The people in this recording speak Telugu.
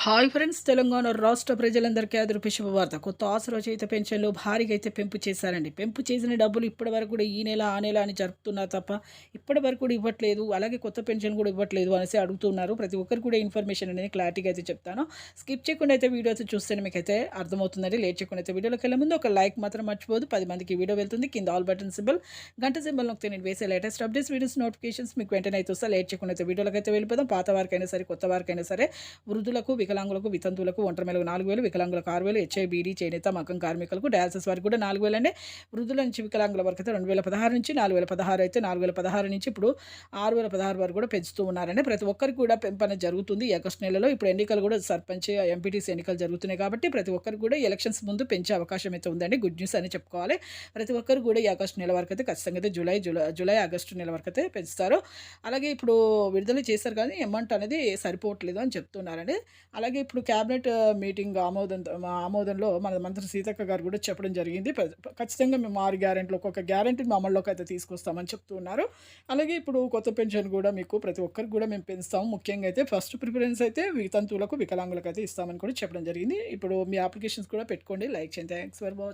హాయ్ ఫ్రెండ్స్, తెలంగాణ రాష్ట్ర ప్రజలందరికీ అదృప శుభవార్త. కొత్త ఆసరా పెన్షన్లు భారీగా అయితే పెంపు చేశారండి. పెంపు చేసిన డబ్బులు ఇప్పటి వరకు కూడా ఈ నెల ఆ నెల అని జరుపుతున్నారు తప్ప ఇప్పటి వరకు కూడా ఇవ్వట్లేదు. అలాగే కొత్త పెన్షన్ కూడా ఇవ్వట్లేదు అనేసి అడుగుతున్నారు. ప్రతి ఒక్కరు కూడా ఇన్ఫర్మేషన్ అనేది క్లారిటీగా అయితే చెప్తాను. స్కిప్ చేయకుండా అయితే వీడియో అయితే చూస్తేనే మీకైతే అర్థమవుతుందండి. లేట్ చేయకుండా అయితే వీడియోలోకి వెళ్ళే ముందు ఒక లైక్ మాత్రం మర్చిపోదు. 10 మందికి వీడియో వెళ్తుంది. కింద ఆల్ బటన్ సింబల్, గంట సింబల్ నొక్కితే నేను వేసే లేటెస్ట్ అప్డేట్స్, వీడియోస్ నోటిఫికేషన్స్ మీకు వెంటనే అయితే వస్తా. లేట్ చేయకుండా అయితే వీడియోలోకి అయితే వెళ్ళిపోదాం. పాత వారికైనా సరే, కొత్త వారికైనా సరే, వృద్ధులకు, వికలాంగులకు, వితంతువులకు, ఒంటరి మహిళలకు 4,000, వికలాంగులకు 6,000, హెచ్ఐబీడీ, చేనేత, మగ్గం కార్మికులకు, డయాలసిస్ వారికి కూడా 4,000 అండి. వృద్ధుల నుంచి వికలాంగుల వరకు అయితే 2016 నుంచి 4,016 అయితే 4,016 నుంచి ఇప్పుడు 6,016 వరకు కూడా పెంచుతూ ఉన్నారండి. ప్రతి ఒక్కరికి కూడా పెంపు అనేది జరుగుతుంది ఈ ఆగస్టు నెలలో. ఇప్పుడు ఎన్నికలు కూడా సర్పంచ్, ఎంపీటీసీ ఎన్నికలు జరుగుతున్నాయి కాబట్టి ప్రతి ఒక్కరికి కూడా ఎలక్షన్స్ ముందు పెంచే అవకాశం అయితే ఉందండి. గుడ్ న్యూస్ అని చెప్పుకోవాలి. ప్రతి ఒక్కరు కూడా ఈ ఆగస్టు నెల వరకు అయితే ఖచ్చితంగా అయితే జూలై ఆగస్టు నెల వరకు అయితే పెంచుతారు. అలాగే ఇప్పుడు విడుదల చేశారు కానీ అమౌంట్ అనేది సరిపోవట్లేదు అని చెప్తున్నారండి. అలాగే ఇప్పుడు క్యాబినెట్ మీటింగ్ ఆమోదంలో మన మంత్రి సీతక్క గారు కూడా చెప్పడం జరిగింది. ఖచ్చితంగా మేము 6 గ్యారెంటీలు, ఒక్కొక్క గ్యారెంటీని అమల్లోకి అయితే తీసుకొస్తామని చెప్తున్నారు. అలాగే ఇప్పుడు కొత్త పెన్షన్ కూడా మీకు ప్రతి ఒక్కరికి కూడా మేము పెంచుతాము. ముఖ్యంగా అయితే ఫస్ట్ ప్రిఫరెన్స్ అయితే వితంతువులకు, వికలాంగులకు అయితే ఇస్తామని కూడా చెప్పడం జరిగింది. ఇప్పుడు మీ అప్లికేషన్స్ కూడా పెట్టుకోండి. లైక్ చేయండి. Thanks for watching.